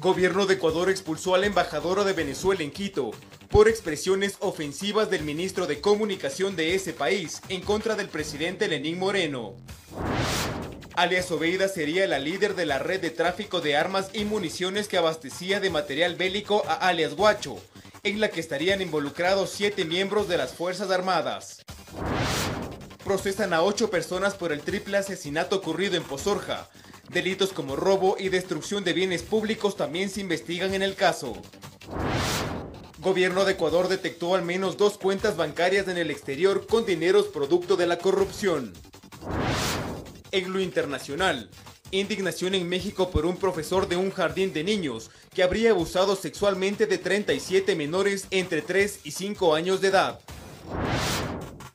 Gobierno de Ecuador expulsó al embajador de Venezuela en Quito por expresiones ofensivas del ministro de Comunicación de ese país en contra del presidente Lenín Moreno. Alias Obeida sería la líder de la red de tráfico de armas y municiones que abastecía de material bélico a alias Guacho, en la que estarían involucrados 7 miembros de las Fuerzas Armadas. Procesan a 8 personas por el triple asesinato ocurrido en Pozorja. Delitos como robo y destrucción de bienes públicos también se investigan en el caso. Gobierno de Ecuador detectó al menos 2 cuentas bancarias en el exterior con dineros producto de la corrupción. En lo internacional, indignación en México por un profesor de un jardín de niños que habría abusado sexualmente de 37 menores entre 3 y 5 años de edad.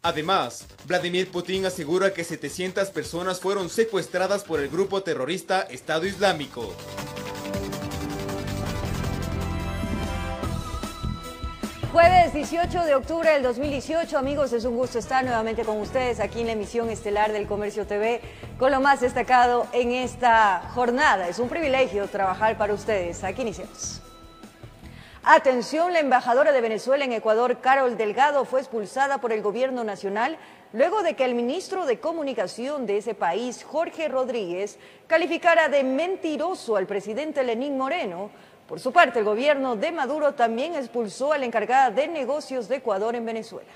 Además, Vladimir Putin asegura que 700 personas fueron secuestradas por el grupo terrorista Estado Islámico. Jueves 18 de octubre del 2018, amigos, es un gusto estar nuevamente con ustedes aquí en la emisión estelar del Comercio TV con lo más destacado en esta jornada. Es un privilegio trabajar para ustedes. Aquí iniciamos. Atención, la embajadora de Venezuela en Ecuador, Carol Delgado, fue expulsada por el gobierno nacional luego de que el ministro de Comunicación de ese país, Jorge Rodríguez, calificara de mentiroso al presidente Lenín Moreno. Por su parte, el gobierno de Maduro también expulsó a la encargada de negocios de Ecuador en Venezuela.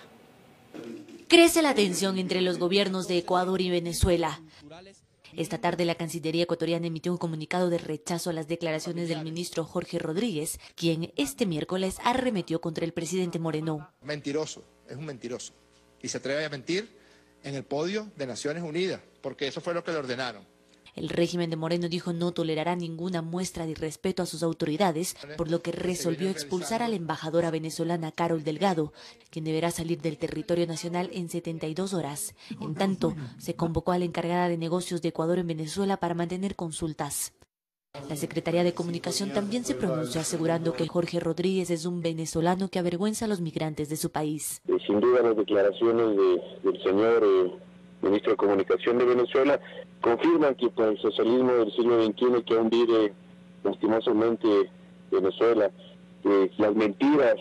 Crece la tensión entre los gobiernos de Ecuador y Venezuela. Esta tarde la Cancillería ecuatoriana emitió un comunicado de rechazo a las declaraciones del ministro Jorge Rodríguez, quien este miércoles arremetió contra el presidente Moreno. Mentiroso, es un mentiroso. Y se atreve a mentir en el podio de Naciones Unidas, porque eso fue lo que le ordenaron. El régimen de Moreno dijo no tolerará ninguna muestra de irrespeto a sus autoridades, por lo que resolvió expulsar a la embajadora venezolana Carol Delgado, quien deberá salir del territorio nacional en 72 horas. En tanto, se convocó a la encargada de negocios de Ecuador en Venezuela para mantener consultas. La Secretaría de Comunicación también se pronunció asegurando que Jorge Rodríguez es un venezolano que avergüenza a los migrantes de su país. Sin duda las declaraciones del señor ministro de Comunicación de Venezuela confirman que con el socialismo del siglo XXI que aún vive lastimosamente Venezuela, las mentiras,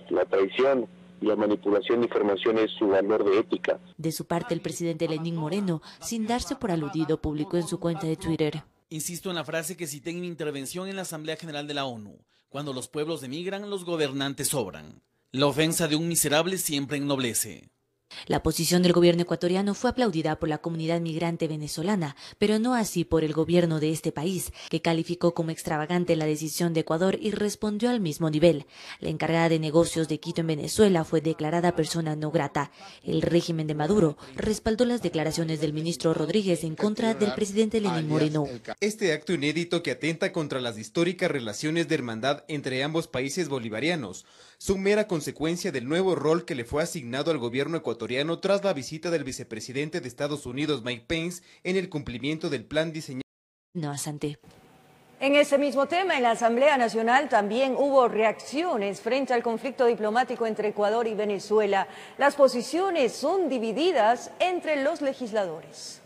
la traición y la manipulación de información es su valor de ética. De su parte, el presidente Lenín Moreno, sin darse por aludido, publicó en su cuenta de Twitter: insisto en la frase que cité en mi intervención en la Asamblea General de la ONU: cuando los pueblos emigran, los gobernantes sobran. La ofensa de un miserable siempre ennoblece. La posición del gobierno ecuatoriano fue aplaudida por la comunidad migrante venezolana, pero no así por el gobierno de este país, que calificó como extravagante la decisión de Ecuador y respondió al mismo nivel. La encargada de negocios de Quito en Venezuela fue declarada persona no grata. El régimen de Maduro respaldó las declaraciones del ministro Rodríguez en contra del presidente Lenín Moreno. Este acto inédito que atenta contra las históricas relaciones de hermandad entre ambos países bolivarianos son mera consecuencia del nuevo rol que le fue asignado al gobierno ecuatoriano tras la visita del vicepresidente de Estados Unidos, Mike Pence, en el cumplimiento del plan diseñado. No, Asante. En ese mismo tema, en la Asamblea Nacional también hubo reacciones frente al conflicto diplomático entre Ecuador y Venezuela. Las posiciones son divididas entre los legisladores.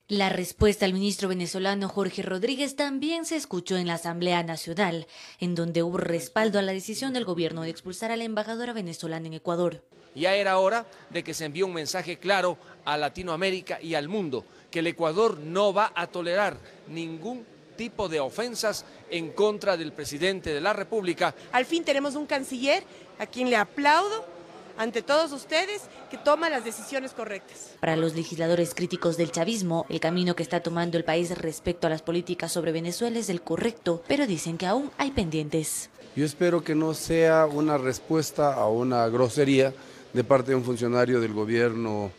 La respuesta al ministro venezolano Jorge Rodríguez también se escuchó en la Asamblea Nacional, en donde hubo respaldo a la decisión del gobierno de expulsar a la embajadora venezolana en Ecuador. Ya era hora de que se envíe un mensaje claro a Latinoamérica y al mundo, que el Ecuador no va a tolerar ningún tipo de ofensas en contra del presidente de la República. Al fin tenemos un canciller a quien le aplaudo ante todos ustedes, que toma las decisiones correctas. Para los legisladores críticos del chavismo, el camino que está tomando el país respecto a las políticas sobre Venezuela es el correcto, pero dicen que aún hay pendientes. Yo espero que no sea una respuesta a una grosería de parte de un funcionario del gobierno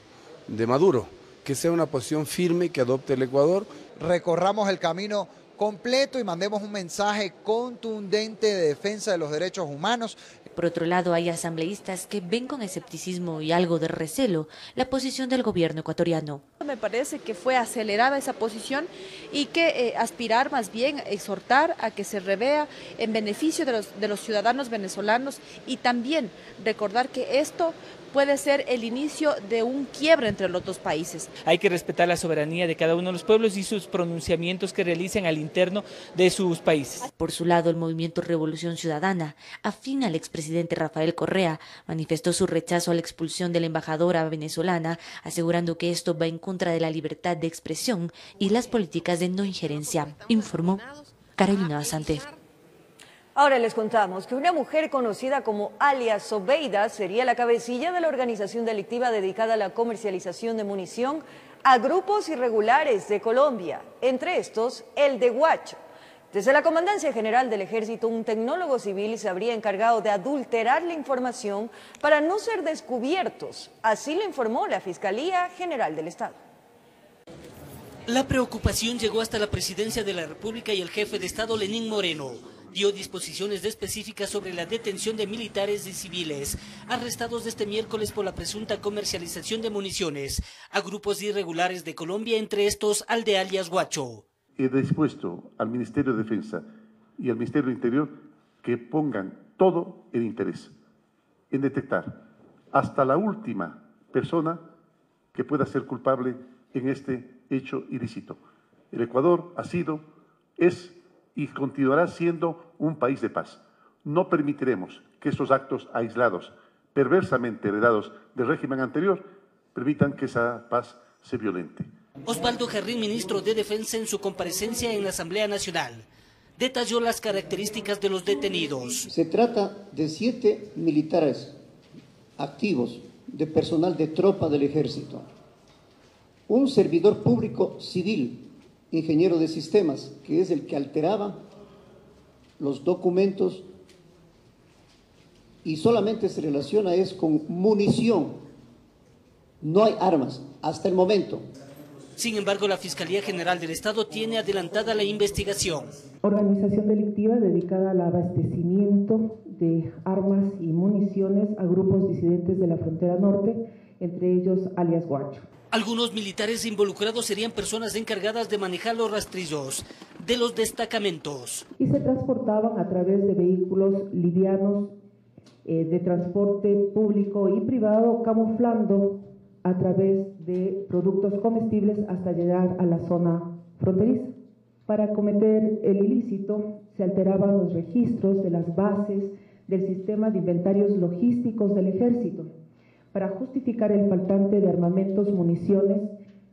de Maduro, que sea una posición firme que adopte el Ecuador. Recorramos el camino completo y mandemos un mensaje contundente de defensa de los derechos humanos. Por otro lado, hay asambleístas que ven con escepticismo y algo de recelo la posición del gobierno ecuatoriano. Me parece que fue acelerada esa posición y que aspirar más bien, exhortar a que se revea en beneficio de los ciudadanos venezolanos y también recordar que esto puede ser el inicio de un quiebre entre los dos países. Hay que respetar la soberanía de cada uno de los pueblos y sus pronunciamientos que realicen al interno de sus países. Por su lado, el movimiento Revolución Ciudadana, afín al expresidente Rafael Correa, manifestó su rechazo a la expulsión de la embajadora venezolana, asegurando que esto va en contra de la libertad de expresión y las políticas de no injerencia, informó Carolina Basante. Ahora les contamos que una mujer conocida como alias Sobeida sería la cabecilla de la organización delictiva dedicada a la comercialización de munición a grupos irregulares de Colombia, entre estos el de Guacho. Desde la Comandancia General del Ejército, un tecnólogo civil se habría encargado de adulterar la información para no ser descubiertos. Así lo informó la Fiscalía General del Estado. La preocupación llegó hasta la Presidencia de la República y el jefe de Estado, Lenín Moreno. Dio disposiciones específicas sobre la detención de militares y civiles arrestados este miércoles por la presunta comercialización de municiones a grupos irregulares de Colombia, entre estos al de alias Guacho. He dispuesto al Ministerio de Defensa y al Ministerio del Interior que pongan todo el interés en detectar hasta la última persona que pueda ser culpable en este hecho ilícito. El Ecuador ha sido, es y continuará siendo un país de paz. No permitiremos que estos actos aislados, perversamente heredados del régimen anterior, permitan que esa paz se violente. Osvaldo Jarrín, ministro de Defensa, en su comparecencia en la Asamblea Nacional, detalló las características de los detenidos. Se trata de 7 militares activos, de personal de tropa del ejército, un servidor público civil, ingeniero de sistemas, que es el que alteraba los documentos y solamente se relaciona con munición, no hay armas hasta el momento. Sin embargo, la Fiscalía General del Estado tiene adelantada la investigación. Organización delictiva dedicada al abastecimiento de armas y municiones a grupos disidentes de la frontera norte, entre ellos alias Guacho. Algunos militares involucrados serían personas encargadas de manejar los rastrillos de los destacamentos. Y se transportaban a través de vehículos livianos de transporte público y privado, camuflando a través de productos comestibles hasta llegar a la zona fronteriza. Para cometer el ilícito se alteraban los registros de las bases del sistema de inventarios logísticos del ejército, para justificar el faltante de armamentos, municiones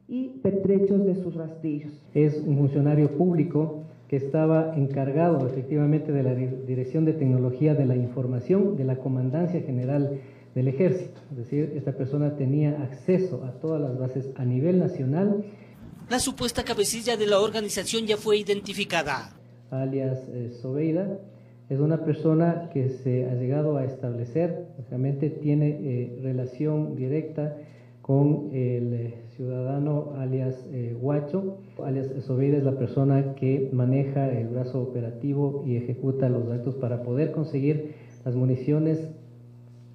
y pertrechos de sus rastrillos. Es un funcionario público que estaba encargado efectivamente de la Dirección de Tecnología de la Información de la Comandancia General del Ejército. Es decir, esta persona tenía acceso a todas las bases a nivel nacional. La supuesta cabecilla de la organización ya fue identificada. Alias Sobeida. Es una persona que se ha llegado a establecer, realmente tiene relación directa con el ciudadano alias Guacho. Alias Sobeida es la persona que maneja el brazo operativo y ejecuta los actos para poder conseguir las municiones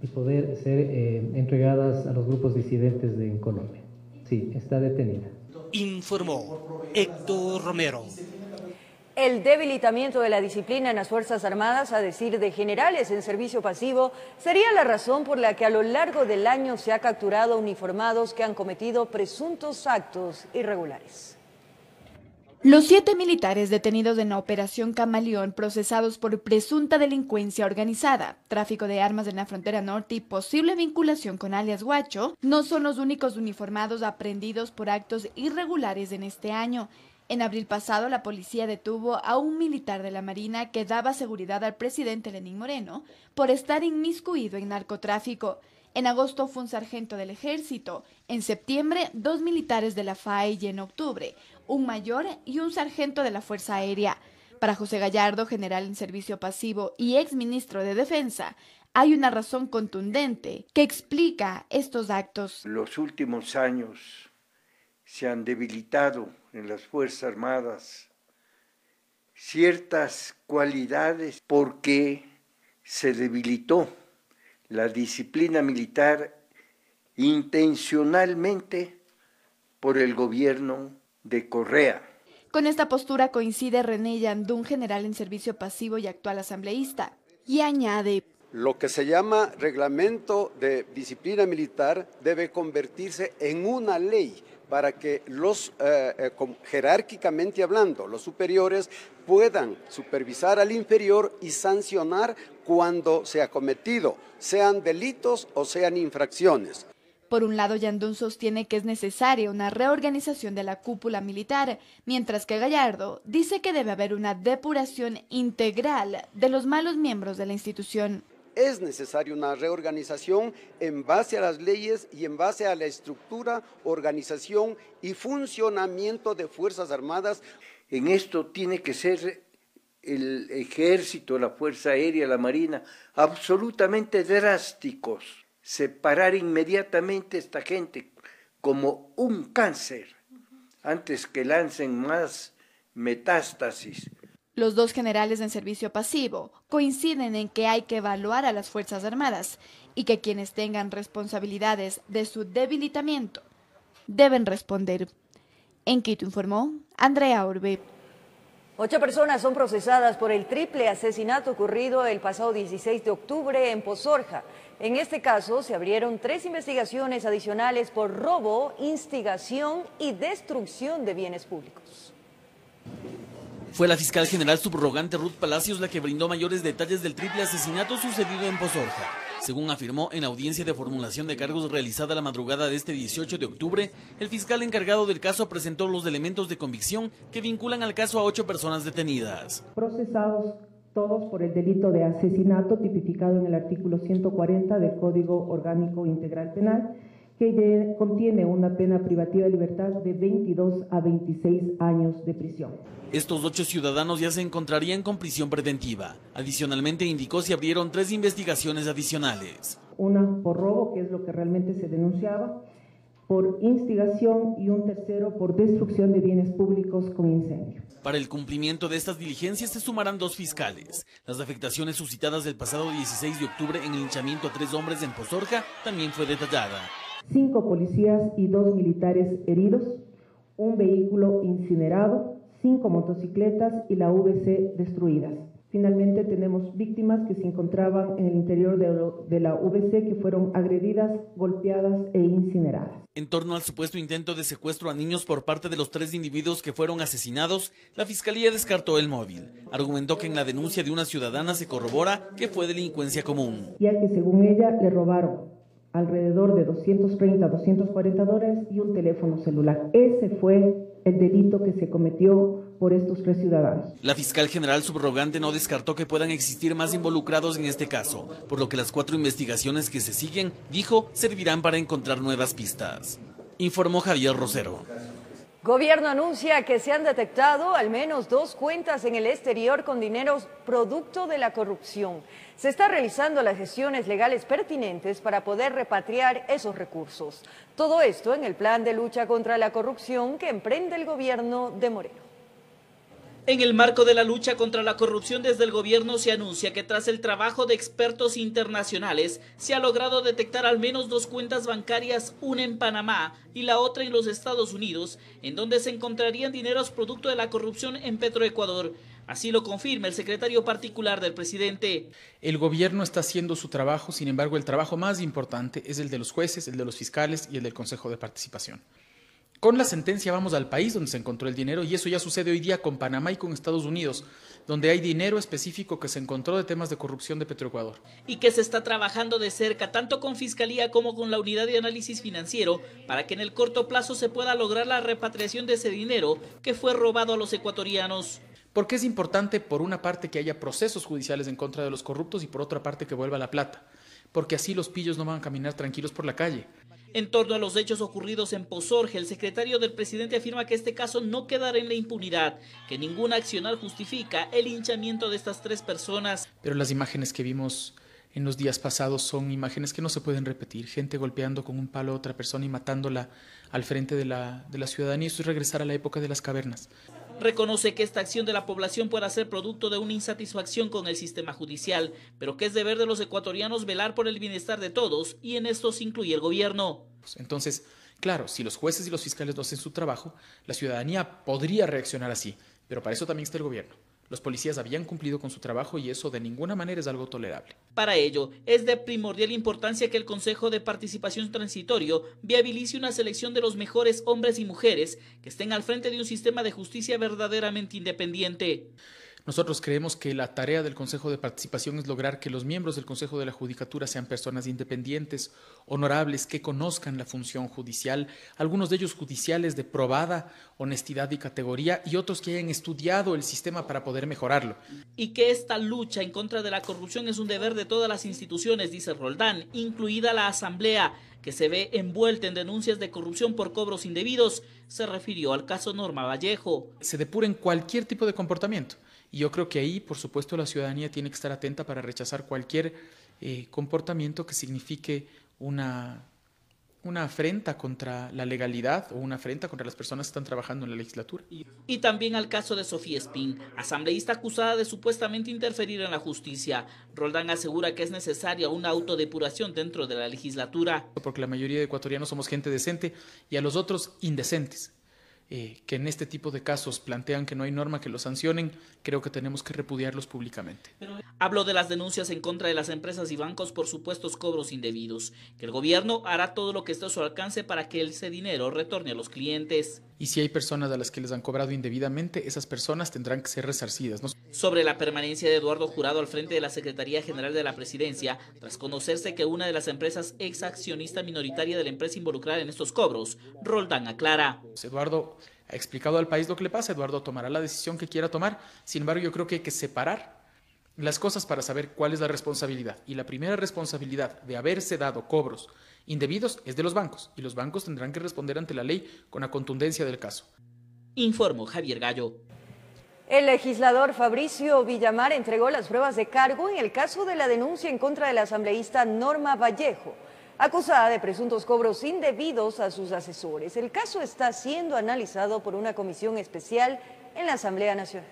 y poder ser entregadas a los grupos disidentes en Colombia. Sí, está detenida. Informó Héctor Romero. El debilitamiento de la disciplina en las Fuerzas Armadas, a decir de generales en servicio pasivo, sería la razón por la que a lo largo del año se ha capturado uniformados que han cometido presuntos actos irregulares. Los 7 militares detenidos en la Operación Camaleón, procesados por presunta delincuencia organizada, tráfico de armas en la frontera norte y posible vinculación con alias Guacho, no son los únicos uniformados aprehendidos por actos irregulares en este año. En abril pasado, la policía detuvo a un militar de la Marina que daba seguridad al presidente Lenín Moreno por estar inmiscuido en narcotráfico. En agosto fue un sargento del Ejército. En septiembre, 2 militares de la FAE y en octubre, un mayor y un sargento de la Fuerza Aérea. Para José Gallardo, general en servicio pasivo y exministro de Defensa, hay una razón contundente que explica estos actos. Los últimos años se han debilitado en las Fuerzas Armadas ciertas cualidades porque se debilitó la disciplina militar intencionalmente por el gobierno de Correa. Con esta postura coincide René Yandún, general en servicio pasivo y actual asambleísta, y añade: Lo que se llama reglamento de disciplina militar debe convertirse en una ley para que jerárquicamente hablando, los superiores puedan supervisar al inferior y sancionar cuando se ha cometido, sean delitos o sean infracciones. Por un lado, Yandún sostiene que es necesaria una reorganización de la cúpula militar, mientras que Gallardo dice que debe haber una depuración integral de los malos miembros de la institución. Es necesaria una reorganización en base a las leyes y en base a la estructura, organización y funcionamiento de Fuerzas Armadas. En esto tiene que ser el Ejército, la Fuerza Aérea, la Marina, absolutamente drásticos. Separar inmediatamente a esta gente como un cáncer, antes que lancen más metástasis. Los dos generales en servicio pasivo coinciden en que hay que evaluar a las Fuerzas Armadas y que quienes tengan responsabilidades de su debilitamiento deben responder. En Quito informó Andrea Orbe. 8 personas son procesadas por el triple asesinato ocurrido el pasado 16 de octubre en Pozorja. En este caso se abrieron 3 investigaciones adicionales por robo, instigación y destrucción de bienes públicos. Fue la fiscal general subrogante Ruth Palacios la que brindó mayores detalles del triple asesinato sucedido en Pozorja. Según afirmó en la audiencia de formulación de cargos realizada la madrugada de este 18 de octubre, el fiscal encargado del caso presentó los elementos de convicción que vinculan al caso a 8 personas detenidas. Procesados todos por el delito de asesinato tipificado en el artículo 140 del Código Orgánico Integral Penal, que contiene una pena privativa de libertad de 22 a 26 años de prisión. Estos 8 ciudadanos ya se encontrarían con prisión preventiva. Adicionalmente indicó se abrieron 3 investigaciones adicionales. Una por robo, que es lo que realmente se denunciaba, por instigación y un tercero por destrucción de bienes públicos con incendio. Para el cumplimiento de estas diligencias se sumarán 2 fiscales. Las afectaciones suscitadas del pasado 16 de octubre en el linchamiento a 3 hombres en Pozorja también fue detallada. 5 policías y 2 militares heridos, un vehículo incinerado, 5 motocicletas y la VC destruidas. Finalmente tenemos víctimas que se encontraban en el interior de la VC que fueron agredidas, golpeadas e incineradas. En torno al supuesto intento de secuestro a niños por parte de los 3 individuos que fueron asesinados, la Fiscalía descartó el móvil. Argumentó que en la denuncia de una ciudadana se corrobora que fue delincuencia común. Ya que según ella le robaron alrededor de 230 a 240 dólares y un teléfono celular. Ese fue el delito que se cometió por estos 3 ciudadanos. La fiscal general subrogante no descartó que puedan existir más involucrados en este caso, por lo que las 4 investigaciones que se siguen, dijo, servirán para encontrar nuevas pistas. Informó Javier Rosero. Gobierno anuncia que se han detectado al menos 2 cuentas en el exterior con dineros producto de la corrupción. Se están realizando las gestiones legales pertinentes para poder repatriar esos recursos. Todo esto en el plan de lucha contra la corrupción que emprende el gobierno de Moreno. En el marco de la lucha contra la corrupción desde el gobierno se anuncia que tras el trabajo de expertos internacionales se ha logrado detectar al menos 2 cuentas bancarias, una en Panamá y la otra en los Estados Unidos, en donde se encontrarían dineros producto de la corrupción en Petroecuador. Así lo confirma el secretario particular del presidente. El gobierno está haciendo su trabajo, sin embargo el trabajo más importante es el de los jueces, el de los fiscales y el del Consejo de Participación. Con la sentencia vamos al país donde se encontró el dinero y eso ya sucede hoy día con Panamá y con Estados Unidos, donde hay dinero específico que se encontró de temas de corrupción de Petroecuador. Y que se está trabajando de cerca tanto con Fiscalía como con la Unidad de Análisis Financiero para que en el corto plazo se pueda lograr la repatriación de ese dinero que fue robado a los ecuatorianos. Porque es importante, por una parte, que haya procesos judiciales en contra de los corruptos y por otra parte que vuelva la plata, porque así los pillos no van a caminar tranquilos por la calle. En torno a los hechos ocurridos en Pozorja, el secretario del presidente afirma que este caso no quedará en la impunidad, que ningún accionar justifica el linchamiento de estas 3 personas. Pero las imágenes que vimos en los días pasados son imágenes que no se pueden repetir. Gente golpeando con un palo a otra persona y matándola al frente de la ciudadanía. Eso es regresar a la época de las cavernas. Reconoce que esta acción de la población pueda ser producto de una insatisfacción con el sistema judicial, pero que es deber de los ecuatorianos velar por el bienestar de todos y en esto se incluye el gobierno. Entonces, claro, si los jueces y los fiscales no hacen su trabajo, la ciudadanía podría reaccionar así, pero para eso también está el gobierno. Los policías habían cumplido con su trabajo y eso de ninguna manera es algo tolerable. Para ello, es de primordial importancia que el Consejo de Participación Transitorio viabilice una selección de los mejores hombres y mujeres que estén al frente de un sistema de justicia verdaderamente independiente. Nosotros creemos que la tarea del Consejo de Participación es lograr que los miembros del Consejo de la Judicatura sean personas independientes, honorables, que conozcan la función judicial, algunos de ellos judiciales de probada honestidad y categoría y otros que hayan estudiado el sistema para poder mejorarlo. Y que esta lucha en contra de la corrupción es un deber de todas las instituciones, dice Roldán, incluida la Asamblea, que se ve envuelta en denuncias de corrupción por cobros indebidos. Se refirió al caso Norma Vallejo. Se depuren cualquier tipo de comportamiento. Y yo creo que ahí, por supuesto, la ciudadanía tiene que estar atenta para rechazar cualquier comportamiento que signifique una afrenta contra la legalidad o una afrenta contra las personas que están trabajando en la legislatura. Y también al caso de Sofía Espín, asambleísta acusada de supuestamente interferir en la justicia. Roldán asegura que es necesaria una autodepuración dentro de la legislatura. Porque la mayoría de ecuatorianos somos gente decente y a los otros indecentes. Que en este tipo de casos plantean que no hay norma que los sancionen, creo que tenemos que repudiarlos públicamente. Habló de las denuncias en contra de las empresas y bancos por supuestos cobros indebidos, que el gobierno hará todo lo que esté a su alcance para que ese dinero retorne a los clientes. Y si hay personas a las que les han cobrado indebidamente, esas personas tendrán que ser resarcidas, ¿no? Sobre la permanencia de Eduardo Jurado al frente de la Secretaría General de la Presidencia, tras conocerse que una de las empresas ex accionista minoritaria de la empresa involucrada en estos cobros, Roldán aclara. Eduardo ha explicado al país lo que le pasa, Eduardo tomará la decisión que quiera tomar, sin embargo yo creo que hay que separar las cosas para saber cuál es la responsabilidad. Y la primera responsabilidad de haberse dado cobros indebidos es de los bancos, y los bancos tendrán que responder ante la ley con la contundencia del caso. Informó Javier Gallo. El legislador Fabricio Villamar entregó las pruebas de cargo en el caso de la denuncia en contra de la asambleísta Norma Vallejo, acusada de presuntos cobros indebidos a sus asesores. El caso está siendo analizado por una comisión especial en la Asamblea Nacional.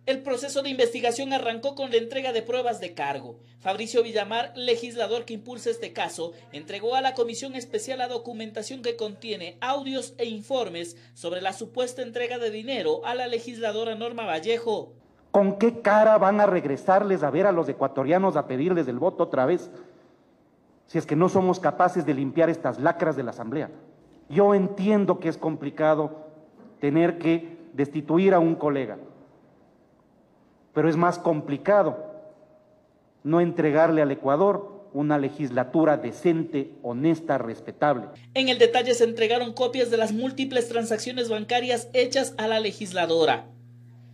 El proceso de investigación arrancó con la entrega de pruebas de cargo. Fabricio Villamar, legislador que impulsa este caso, entregó a la comisión especial la documentación que contiene audios e informes sobre la supuesta entrega de dinero a la legisladora Norma Vallejo. ¿Con qué cara van a regresarles a ver a los ecuatorianos a pedirles el voto otra vez? Si es que no somos capaces de limpiar estas lacras de la Asamblea. Yo entiendo que es complicado tener que destituir a un colega, pero es más complicado no entregarle al Ecuador una legislatura decente, honesta, respetable. En el detalle se entregaron copias de las múltiples transacciones bancarias hechas a la legisladora.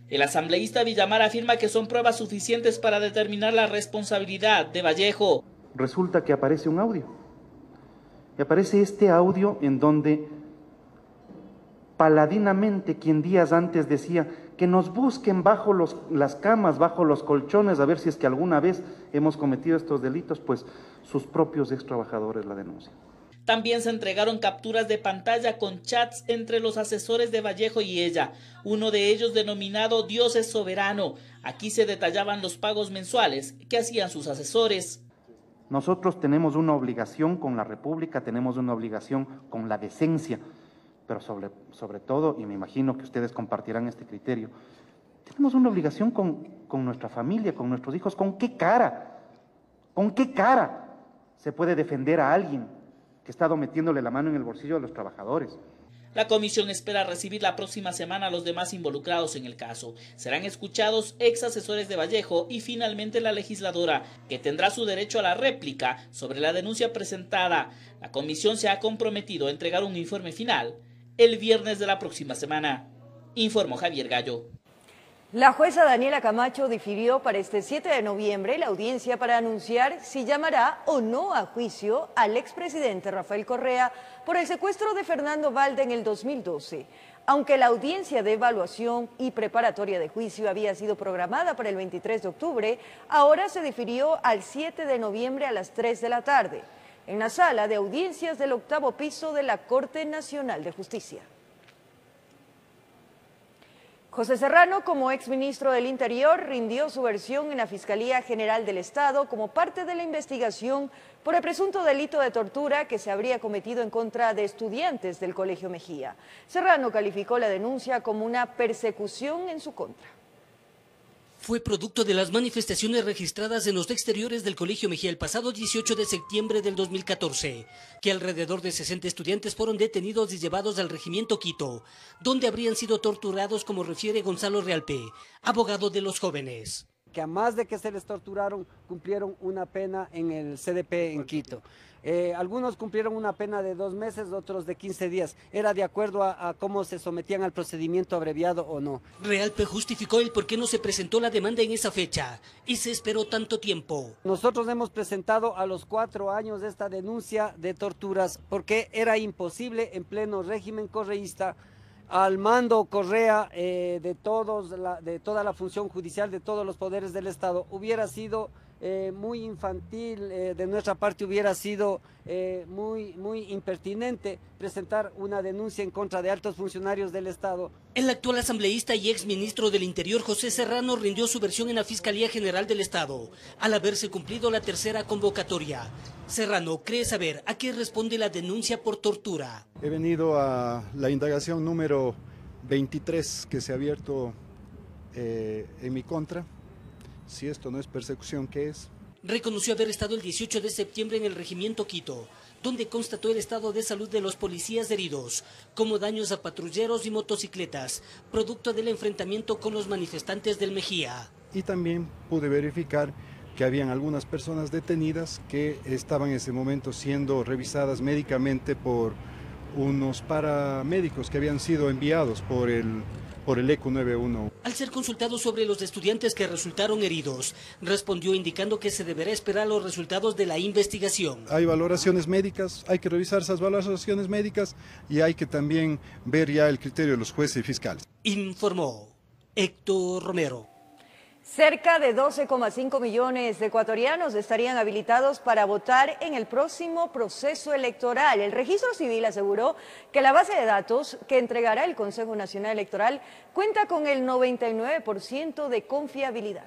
El asambleísta Villamar afirma que son pruebas suficientes para determinar la responsabilidad de Vallejo. Resulta que aparece un audio. Y aparece este audio en donde paladinamente, quien días antes decía que nos busquen bajo las camas, bajo los colchones, a ver si es que alguna vez hemos cometido estos delitos, pues sus propios ex trabajadores la denuncian. También se entregaron capturas de pantalla con chats entre los asesores de Vallejo y ella, uno de ellos denominado Dios es soberano. Aquí se detallaban los pagos mensuales que hacían sus asesores. Nosotros tenemos una obligación con la República, tenemos una obligación con la decencia, pero sobre todo, y me imagino que ustedes compartirán este criterio, tenemos una obligación con nuestra familia, con nuestros hijos. ¿Con qué cara se puede defender a alguien que ha estado metiéndole la mano en el bolsillo de los trabajadores? La comisión espera recibir la próxima semana a los demás involucrados en el caso. Serán escuchados ex asesores de Vallejo y finalmente la legisladora, que tendrá su derecho a la réplica sobre la denuncia presentada. La comisión se ha comprometido a entregar un informe final el viernes de la próxima semana. Informó Javier Gallo. La jueza Daniela Camacho difirió para este 7 de noviembre la audiencia para anunciar si llamará o no a juicio al expresidente Rafael Correa por el secuestro de Fernando Valde en el 2012. Aunque la audiencia de evaluación y preparatoria de juicio había sido programada para el 23 de octubre, ahora se difirió al 7 de noviembre a las 3 de la tarde, en la sala de audiencias del 8º piso de la Corte Nacional de Justicia. José Serrano, como exministro del Interior, rindió su versión en la Fiscalía General del Estado como parte de la investigación por el presunto delito de tortura que se habría cometido en contra de estudiantes del Colegio Mejía. Serrano calificó la denuncia como una persecución en su contra. fue producto de las manifestaciones registradas en los exteriores del Colegio Mejía el pasado 18 de septiembre del 2014, que alrededor de 60 estudiantes fueron detenidos y llevados al regimiento Quito, donde habrían sido torturados, como refiere Gonzalo Realpe, abogado de los jóvenes. Que a más de que se les torturaron, cumplieron una pena en el CDP en Quito. Algunos cumplieron una pena de 2 meses, otros de 15 días. Era de acuerdo a cómo se sometían al procedimiento abreviado o no. Realpe justificó el por qué no se presentó la demanda en esa fecha y se esperó tanto tiempo. Nosotros hemos presentado a los 4 años esta denuncia de torturas porque era imposible en pleno régimen correísta, al mando Correa de toda la función judicial, de todos los poderes del Estado. Hubiera sido muy infantil, de nuestra parte hubiera sido muy impertinente presentar una denuncia en contra de altos funcionarios del Estado. El actual asambleísta y exministro del Interior, José Serrano, rindió su versión en la Fiscalía General del Estado, al haberse cumplido la tercera convocatoria. Serrano cree saber a qué responde la denuncia por tortura. He venido a la indagación número 23 que se ha abierto en mi contra. Si esto no es persecución, ¿qué es? Reconoció haber estado el 18 de septiembre en el regimiento Quito, donde constató el estado de salud de los policías heridos, como daños a patrulleros y motocicletas, producto del enfrentamiento con los manifestantes del Mejía. Y también pude verificar que habían algunas personas detenidas que estaban en ese momento siendo revisadas médicamente por unos paramédicos que habían sido enviados por el ECU 91. Al ser consultado sobre los estudiantes que resultaron heridos, respondió indicando que se deberá esperar los resultados de la investigación. Hay valoraciones médicas, hay que revisar esas valoraciones médicas y hay que también ver ya el criterio de los jueces y fiscales. Informó Héctor Romero. Cerca de 12,5 millones de ecuatorianos estarían habilitados para votar en el próximo proceso electoral. El Registro Civil aseguró que la base de datos que entregará el Consejo Nacional Electoral cuenta con el 99% de confiabilidad.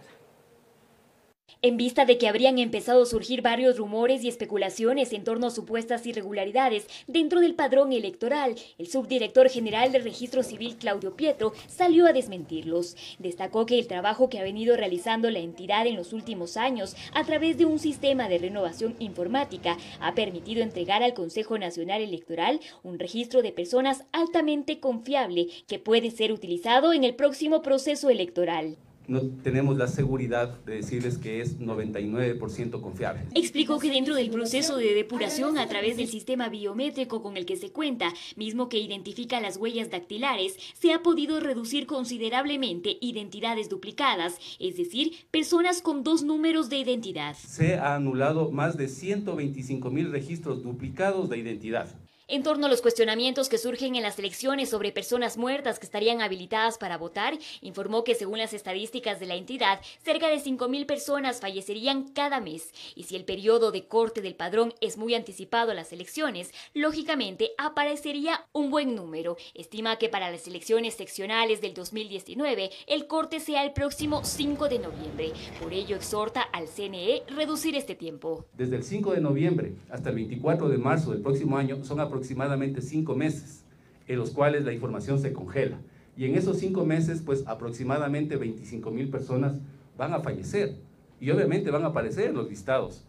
En vista de que habrían empezado a surgir varios rumores y especulaciones en torno a supuestas irregularidades dentro del padrón electoral, el subdirector general del Registro Civil, Claudio Pietro, salió a desmentirlos. Destacó que el trabajo que ha venido realizando la entidad en los últimos años a través de un sistema de renovación informática ha permitido entregar al Consejo Nacional Electoral un registro de personas altamente confiable que puede ser utilizado en el próximo proceso electoral. No tenemos la seguridad de decirles que es 99% confiable. Explicó que dentro del proceso de depuración a través del sistema biométrico con el que se cuenta, mismo que identifica las huellas dactilares, se ha podido reducir considerablemente identidades duplicadas, es decir, personas con 2 números de identidad. Se ha anulado más de 125.000 registros duplicados de identidad. En torno a los cuestionamientos que surgen en las elecciones sobre personas muertas que estarían habilitadas para votar, informó que según las estadísticas de la entidad, cerca de 5.000 personas fallecerían cada mes. Y si el periodo de corte del padrón es muy anticipado a las elecciones, lógicamente aparecería un buen número. Estima que para las elecciones seccionales del 2019, el corte sea el próximo 5 de noviembre. Por ello exhorta al CNE reducir este tiempo. Desde el 5 de noviembre hasta el 24 de marzo del próximo año son aproximadamente 5 meses en los cuales la información se congela, y en esos 5 meses pues aproximadamente 25.000 personas van a fallecer y obviamente van a aparecer en los listados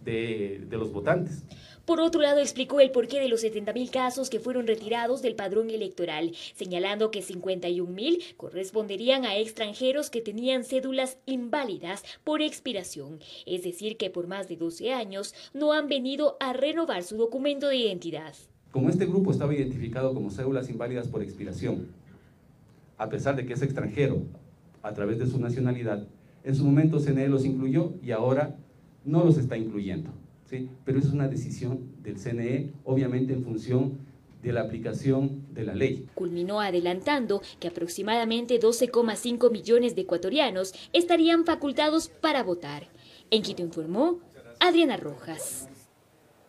de los votantes. Por otro lado, explicó el porqué de los 70.000 casos que fueron retirados del padrón electoral, señalando que 51.000 corresponderían a extranjeros que tenían cédulas inválidas por expiración, es decir, que por más de 12 años no han venido a renovar su documento de identidad. Como este grupo estaba identificado como cédulas inválidas por expiración, a pesar de que es extranjero a través de su nacionalidad, en su momento CNE los incluyó y ahora no los está incluyendo. ¿Sí? Pero es una decisión del CNE, obviamente en función de la aplicación de la ley. Culminó adelantando que aproximadamente 12,5 millones de ecuatorianos estarían facultados para votar. En Quito informó Adriana Rojas.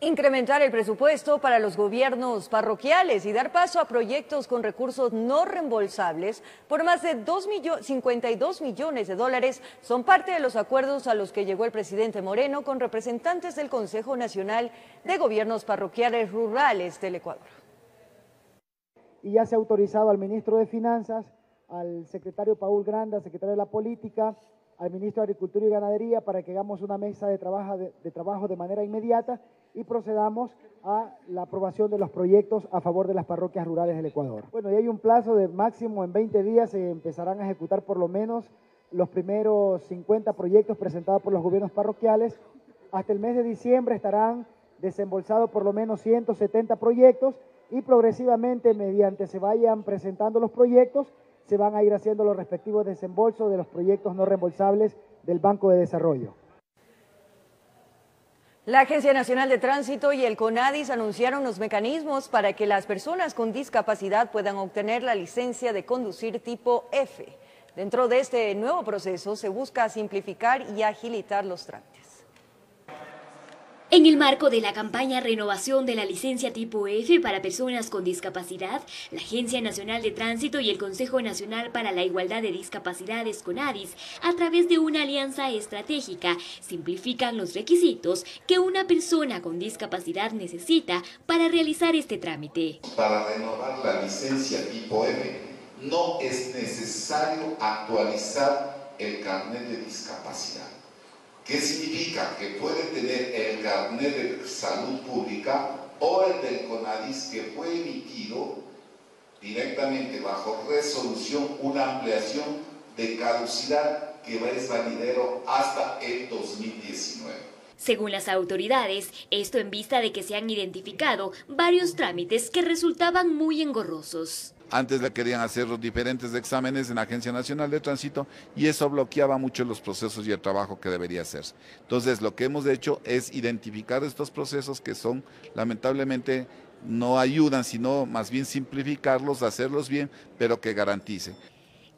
Incrementar el presupuesto para los gobiernos parroquiales y dar paso a proyectos con recursos no reembolsables por más de 52 millones de dólares son parte de los acuerdos a los que llegó el presidente Moreno con representantes del Consejo Nacional de Gobiernos Parroquiales Rurales del Ecuador. Y ya se ha autorizado al ministro de Finanzas, al secretario Paul Granda, secretario de la Política, al ministro de Agricultura y Ganadería para que hagamos una mesa de trabajo de manera inmediata y procedamos a la aprobación de los proyectos a favor de las parroquias rurales del Ecuador. Bueno, y hay un plazo de máximo en 20 días, se empezarán a ejecutar por lo menos los primeros 50 proyectos presentados por los gobiernos parroquiales. Hasta el mes de diciembre estarán desembolsados por lo menos 170 proyectos y progresivamente, mediante se vayan presentando los proyectos, se van a ir haciendo los respectivos desembolsos de los proyectos no reembolsables del Banco de Desarrollo. La Agencia Nacional de Tránsito y el CONADIS anunciaron los mecanismos para que las personas con discapacidad puedan obtener la licencia de conducir tipo F. Dentro de este nuevo proceso se busca simplificar y agilitar los trámites. En el marco de la campaña Renovación de la Licencia Tipo F para Personas con Discapacidad, la Agencia Nacional de Tránsito y el Consejo Nacional para la Igualdad de Discapacidades, CONADIS, a través de una alianza estratégica, simplifican los requisitos que una persona con discapacidad necesita para realizar este trámite. Para renovar la licencia Tipo F no es necesario actualizar el carnet de discapacidad. ¿Qué significa? Que puede tener el carnet de salud pública o el del CONADIS que fue emitido directamente bajo resolución, una ampliación de caducidad que es validero hasta el 2019. Según las autoridades, esto en vista de que se han identificado varios trámites que resultaban muy engorrosos. Antes le querían hacer los diferentes exámenes en la Agencia Nacional de Tránsito y eso bloqueaba mucho los procesos y el trabajo que debería hacerse. Entonces, lo que hemos hecho es identificar estos procesos que son, lamentablemente, no ayudan, sino más bien simplificarlos, hacerlos bien, pero que garanticen.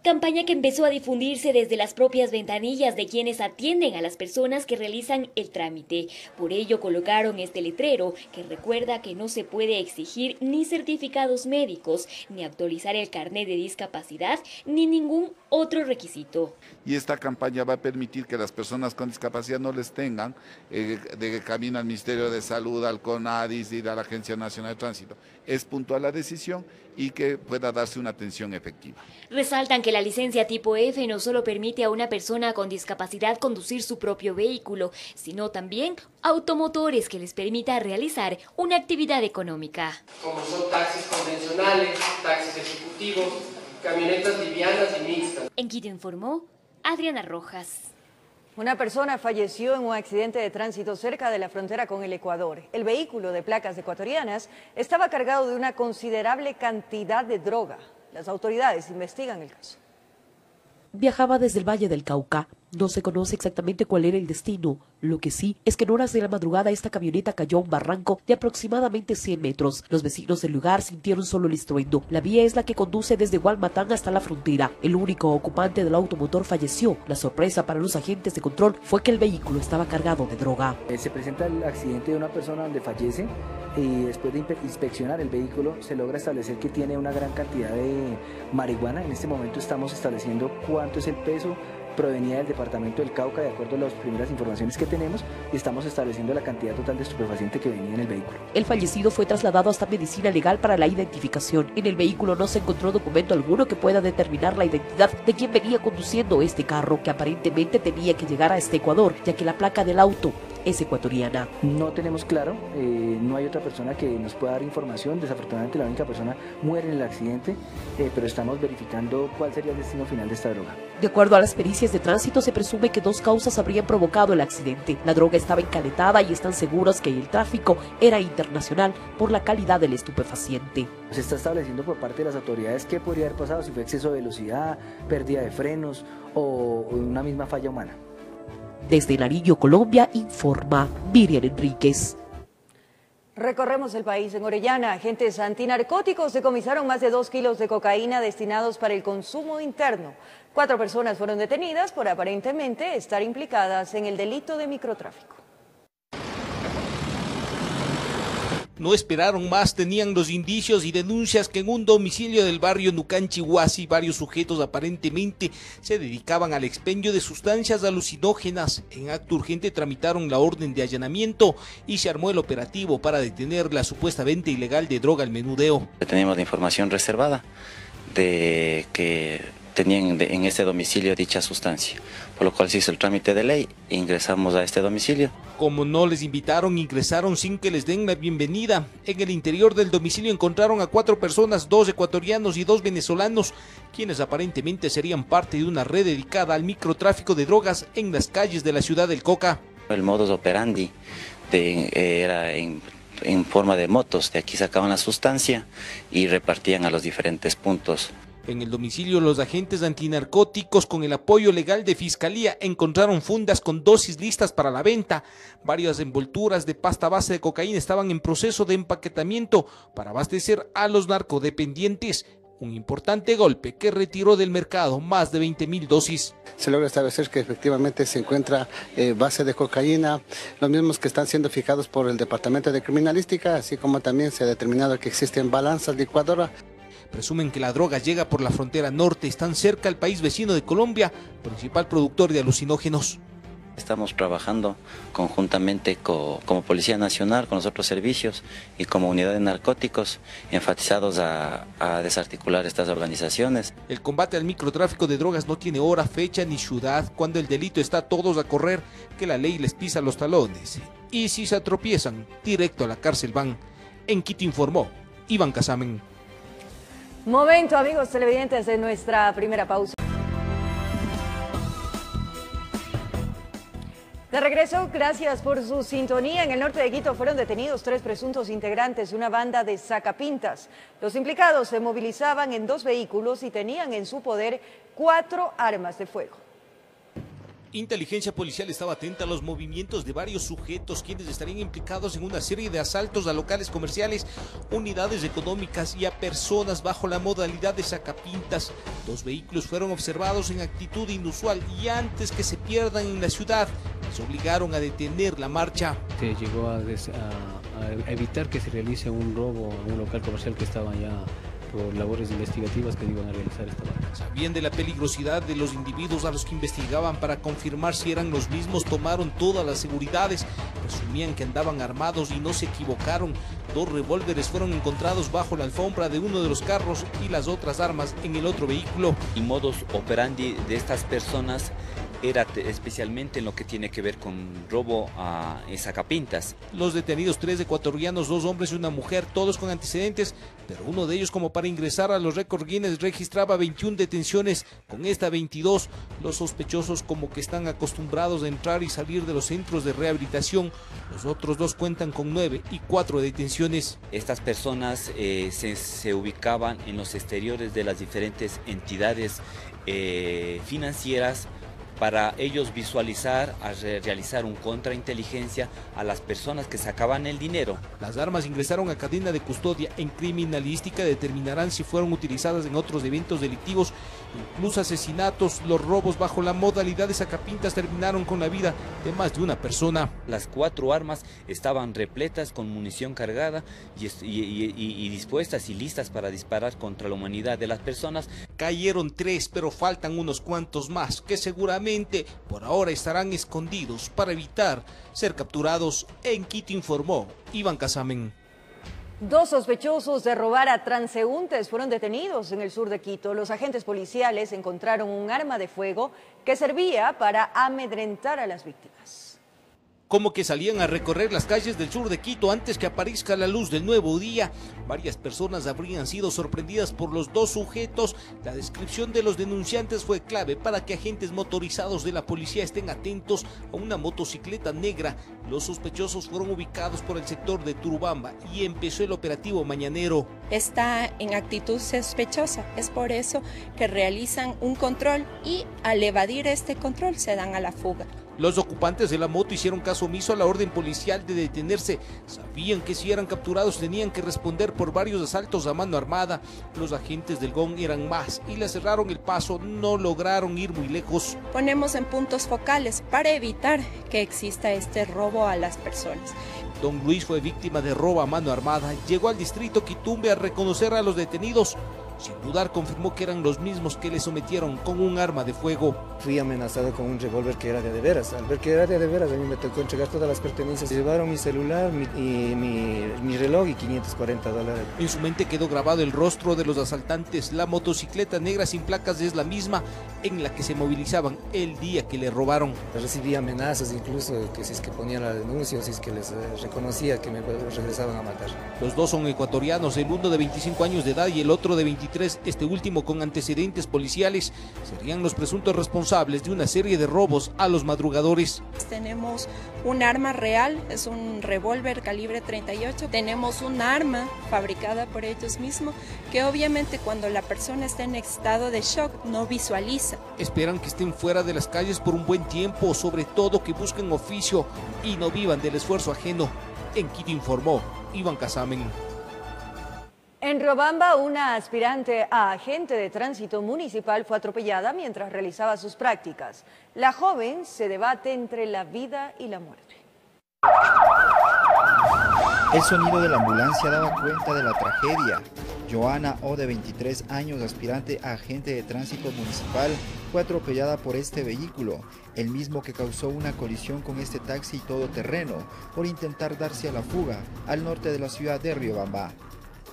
Campaña que empezó a difundirse desde las propias ventanillas de quienes atienden a las personas que realizan el trámite. Por ello colocaron este letrero que recuerda que no se puede exigir ni certificados médicos, ni actualizar el carnet de discapacidad, ni ningún otro requisito. Y esta campaña va a permitir que las personas con discapacidad no les tengan de camino al Ministerio de Salud, al CONADIS y a la Agencia Nacional de Tránsito. Es puntual la decisión y que pueda darse una atención efectiva. Resaltan que la licencia tipo F no solo permite a una persona con discapacidad conducir su propio vehículo, sino también automotores que les permita realizar una actividad económica. Como son taxis convencionales, taxis ejecutivos, camionetas livianas y mixtas. En Quito informó Adriana Rojas. Una persona falleció en un accidente de tránsito cerca de la frontera con el Ecuador. El vehículo de placas ecuatorianas estaba cargado de una considerable cantidad de droga. Las autoridades investigan el caso. Viajaba desde el Valle del Cauca. No se conoce exactamente cuál era el destino. Lo que sí es que en horas de la madrugada esta camioneta cayó a un barranco de aproximadamente 100 metros. Los vecinos del lugar sintieron solo el estruendo. La vía es la que conduce desde Gualmatán hasta la frontera. El único ocupante del automotor falleció. La sorpresa para los agentes de control fue que el vehículo estaba cargado de droga. Se presenta el accidente de una persona donde fallece y después de inspeccionar el vehículo se logra establecer que tiene una gran cantidad de marihuana. En este momento estamos estableciendo cuánto es el peso. Provenía del departamento del Cauca, de acuerdo a las primeras informaciones que tenemos, y estamos estableciendo la cantidad total de estupefaciente que venía en el vehículo. El fallecido fue trasladado hasta medicina legal para la identificación. En el vehículo no se encontró documento alguno que pueda determinar la identidad de quien venía conduciendo este carro, que aparentemente tenía que llegar a este Ecuador, ya que la placa del auto es ecuatoriana. No tenemos claro, no hay otra persona que nos pueda dar información. Desafortunadamente la única persona muere en el accidente, pero estamos verificando cuál sería el destino final de esta droga. De acuerdo a las pericias de tránsito, se presume que dos causas habrían provocado el accidente. La droga estaba encanetada y están seguros que el tráfico era internacional por la calidad del estupefaciente. Se está estableciendo por parte de las autoridades qué podría haber pasado, si fue exceso de velocidad, pérdida de frenos o una misma falla humana. Desde Nariño, Colombia, informa Miriam Enríquez. Recorremos el país. En Orellana, agentes antinarcóticos decomisaron más de 2 kilos de cocaína destinados para el consumo interno. 4 personas fueron detenidas por aparentemente estar implicadas en el delito de microtráfico. No esperaron más, tenían los indicios y denuncias que en un domicilio del barrio Nucanchihuasi varios sujetos aparentemente se dedicaban al expendio de sustancias alucinógenas. En acto urgente tramitaron la orden de allanamiento y se armó el operativo para detener la supuesta venta ilegal de droga al menudeo. Tenemos la información reservada de que tenían en este domicilio dicha sustancia, por lo cual se hizo el trámite de ley e ingresamos a este domicilio. Como no les invitaron, ingresaron sin que les den la bienvenida. En el interior del domicilio encontraron a 4 personas, 2 ecuatorianos y 2 venezolanos, quienes aparentemente serían parte de una red dedicada al microtráfico de drogas en las calles de la ciudad del Coca. El modus operandi era en forma de motos, de aquí sacaban la sustancia y repartían a los diferentes puntos. En el domicilio, los agentes antinarcóticos, con el apoyo legal de Fiscalía, encontraron fundas con dosis listas para la venta. Varias envolturas de pasta base de cocaína estaban en proceso de empaquetamiento para abastecer a los narcodependientes. Un importante golpe que retiró del mercado más de 20.000 dosis. Se logra establecer que efectivamente se encuentra base de cocaína, los mismos que están siendo fijados por el Departamento de Criminalística, así como también se ha determinado que existen balanzas licuadoras. Presumen que la droga llega por la frontera norte, están cerca al país vecino de Colombia, principal productor de alucinógenos. Estamos trabajando conjuntamente como Policía Nacional, con los otros servicios y como unidad de narcóticos, enfatizados a desarticular estas organizaciones. El combate al microtráfico de drogas no tiene hora, fecha ni ciudad. Cuando el delito está todos a correr, que la ley les pisa los talones. Y si se tropiezan, directo a la cárcel van. En Quito informó Iván Casamen. Momento, amigos televidentes, de nuestra primera pausa. De regreso, gracias por su sintonía. En el norte de Quito fueron detenidos 3 presuntos integrantes de una banda de sacapintas. Los implicados se movilizaban en 2 vehículos y tenían en su poder 4 armas de fuego. Inteligencia policial estaba atenta a los movimientos de varios sujetos quienes estarían implicados en una serie de asaltos a locales comerciales, unidades económicas y a personas bajo la modalidad de sacapintas. 2 vehículos fueron observados en actitud inusual y antes que se pierdan en la ciudad, les obligaron a detener la marcha. Se llegó a evitar que se realice un robo a un local comercial que estaba ya por labores investigativas que iban a realizar esta banda. Sabían de la peligrosidad de los individuos a los que investigaban. Para confirmar si eran los mismos, tomaron todas las seguridades, presumían que andaban armados y no se equivocaron. 2 revólveres fueron encontrados bajo la alfombra de uno de los carros y las otras armas en el otro vehículo. El modus operandi de estas personas era especialmente en lo que tiene que ver con robo a sacapintas. Los detenidos, 3 ecuatorianos, 2 hombres y una mujer, todos con antecedentes, pero uno de ellos, como para ingresar a los récords Guinness, registraba 21 detenciones, con esta 22. Los sospechosos como que están acostumbrados a entrar y salir de los centros de rehabilitación. Los otros 2 cuentan con 9 y 4 detenciones. Estas personas se ubicaban en los exteriores de las diferentes entidades financieras, para ellos visualizar, realizar un contrainteligencia a las personas que sacaban el dinero. Las armas ingresaron a cadena de custodia. En criminalística determinarán si fueron utilizadas en otros eventos delictivos, incluso asesinatos. Los robos bajo la modalidad de sacapintas terminaron con la vida de más de una persona. Las 4 armas estaban repletas con munición cargada y dispuestas y listas para disparar contra la humanidad de las personas. Cayeron 3, pero faltan unos cuantos más que seguramente por ahora estarán escondidos para evitar ser capturados. En Quito informó Iván Casamen. 2 sospechosos de robar a transeúntes fueron detenidos en el sur de Quito. Los agentes policiales encontraron un arma de fuego que servía para amedrentar a las víctimas. Como que salían a recorrer las calles del sur de Quito antes que aparezca la luz del nuevo día. Varias personas habrían sido sorprendidas por los 2 sujetos. La descripción de los denunciantes fue clave para que agentes motorizados de la policía estén atentos a una motocicleta negra. Los sospechosos fueron ubicados por el sector de Turubamba y empezó el operativo mañanero. Está en actitud sospechosa, es por eso que realizan un control y al evadir este control se dan a la fuga. Los ocupantes de la moto hicieron caso omiso a la orden policial de detenerse. Sabían que si eran capturados tenían que responder por varios asaltos a mano armada. Los agentes del GON eran más y le cerraron el paso. No lograron ir muy lejos. Ponemos en puntos focales para evitar que exista este robo a las personas. Don Luis fue víctima de robo a mano armada. Llegó al distrito Quitumbe a reconocer a los detenidos. Sin dudar confirmó que eran los mismos que le sometieron con un arma de fuego. Fui amenazado con un revólver que era de veras. Al ver que era de veras, a mí me tocó entregar todas las pertenencias. Llevaron mi celular, mi reloj y $540. En su mente quedó grabado el rostro de los asaltantes. La motocicleta negra sin placas es la misma en la que se movilizaban el día que le robaron. Recibí amenazas incluso que si es que ponían la denuncia o si es que les reconocía que me regresaban a matar. Los dos son ecuatorianos, el uno de 25 años de edad y el otro de 23, este último con antecedentes policiales. Serían los presuntos responsables de una serie de robos a los madrugadores. Tenemos un arma real, es un revólver calibre 38. Tenemos un arma fabricada por ellos mismos que obviamente cuando la persona está en estado de shock no visualiza. Esperan que estén fuera de las calles por un buen tiempo, sobre todo que busquen oficio y no vivan del esfuerzo ajeno. En Quito informó Iván Casamen. En Riobamba, una aspirante a agente de tránsito municipal fue atropellada mientras realizaba sus prácticas. La joven se debate entre la vida y la muerte. El sonido de la ambulancia daba cuenta de la tragedia. Joana O, de 23 años, aspirante a agente de tránsito municipal, fue atropellada por este vehículo, el mismo que causó una colisión con este taxi todoterreno por intentar darse a la fuga al norte de la ciudad de Riobamba.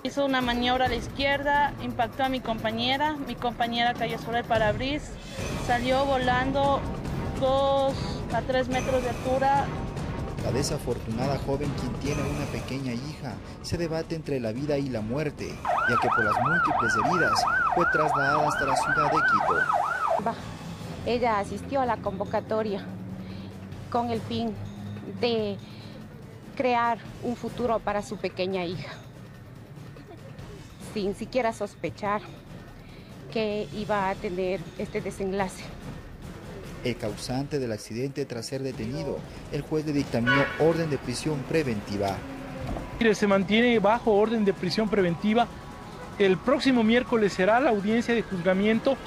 Hizo una maniobra a la izquierda, impactó a mi compañera cayó sobre el parabrisas, salió volando 2 a 3 metros de altura. La desafortunada joven, quien tiene una pequeña hija, se debate entre la vida y la muerte, ya que por las múltiples heridas fue trasladada hasta la ciudad de Quito. Ella asistió a la convocatoria con el fin de crear un futuro para su pequeña hija, sin siquiera sospechar que iba a tener este desenlace. El causante del accidente, tras ser detenido, el juez le dictaminó orden de prisión preventiva. Se mantiene bajo orden de prisión preventiva. El próximo miércoles será la audiencia de juzgamiento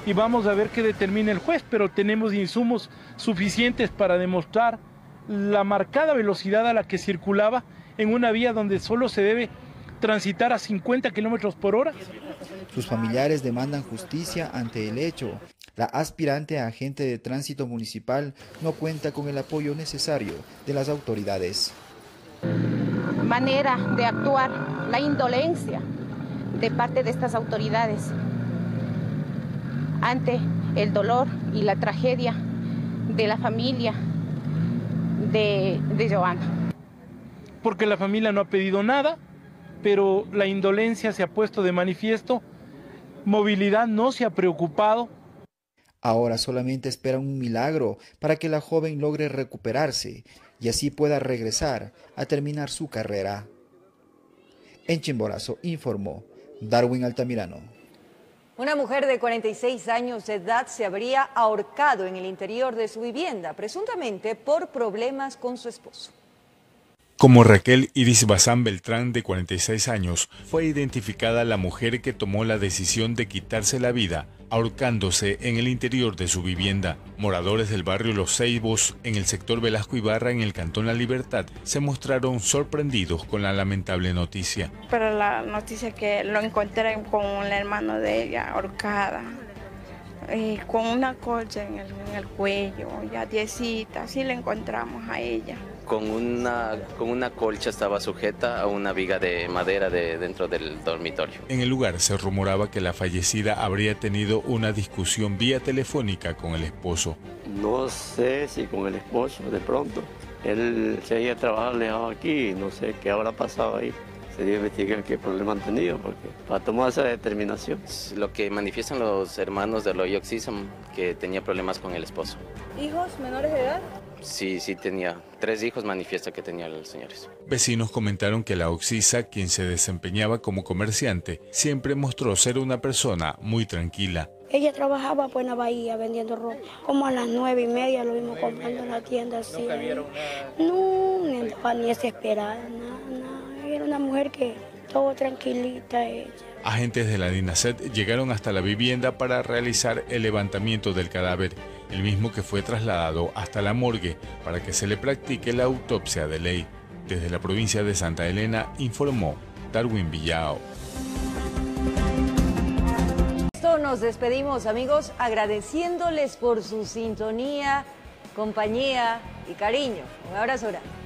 y vamos a ver qué determina el juez, pero tenemos insumos suficientes para demostrar la marcada velocidad a la que circulaba en una vía donde solo se debe transitar a 50 kilómetros por hora. Sus familiares demandan justicia ante el hecho. La aspirante a agente de tránsito municipal no cuenta con el apoyo necesario de las autoridades. Manera de actuar, la indolencia de parte de estas autoridades ante el dolor y la tragedia de la familia de Joana. Porque la familia no ha pedido nada, pero la indolencia se ha puesto de manifiesto, movilidad no se ha preocupado. Ahora solamente esperan un milagro para que la joven logre recuperarse y así pueda regresar a terminar su carrera. En Chimborazo informó Darwin Altamirano. Una mujer de 46 años de edad se habría ahorcado en el interior de su vivienda, presuntamente por problemas con su esposo. Como Raquel Iris Bazán Beltrán, de 46 años, fue identificada la mujer que tomó la decisión de quitarse la vida, ahorcándose en el interior de su vivienda. Moradores del barrio Los Ceibos, en el sector Velasco Ibarra, en el cantón La Libertad, se mostraron sorprendidos con la lamentable noticia. Pero la noticia que lo encontré con el hermano de ella ahorcada, con una colcha en el cuello, ya tiesita, así la encontramos a ella. Con una colcha estaba sujeta a una viga de madera dentro del dormitorio. En el lugar se rumoraba que la fallecida habría tenido una discusión vía telefónica con el esposo. No sé si con el esposo, de pronto. Él se había trabajado lejos aquí, no sé qué habrá pasado ahí. Se debe investigar qué problema han tenido, porque para tomar esa determinación. Lo que manifiestan los hermanos de Loyo Oxisam, que tenía problemas con el esposo. ¿Hijos menores de edad? Sí, tenía 3 hijos, manifiesta que tenía los señores. Vecinos comentaron que la Oxisa, quien se desempeñaba como comerciante, siempre mostró ser una persona muy tranquila. Ella trabajaba pues en la bahía vendiendo ropa. Como a las 9:30 lo vimos comprando en la tienda así. ¿Nunca vieron nada? No, ni andaba ni desesperada, nada. Era una mujer que todo tranquilita ella. Agentes de la DINASET llegaron hasta la vivienda para realizar el levantamiento del cadáver, el mismo que fue trasladado hasta la morgue para que se le practique la autopsia de ley. Desde la provincia de Santa Elena informó Darwin Villao. Nos despedimos, amigos, agradeciéndoles por su sintonía, compañía y cariño. Un abrazo grande.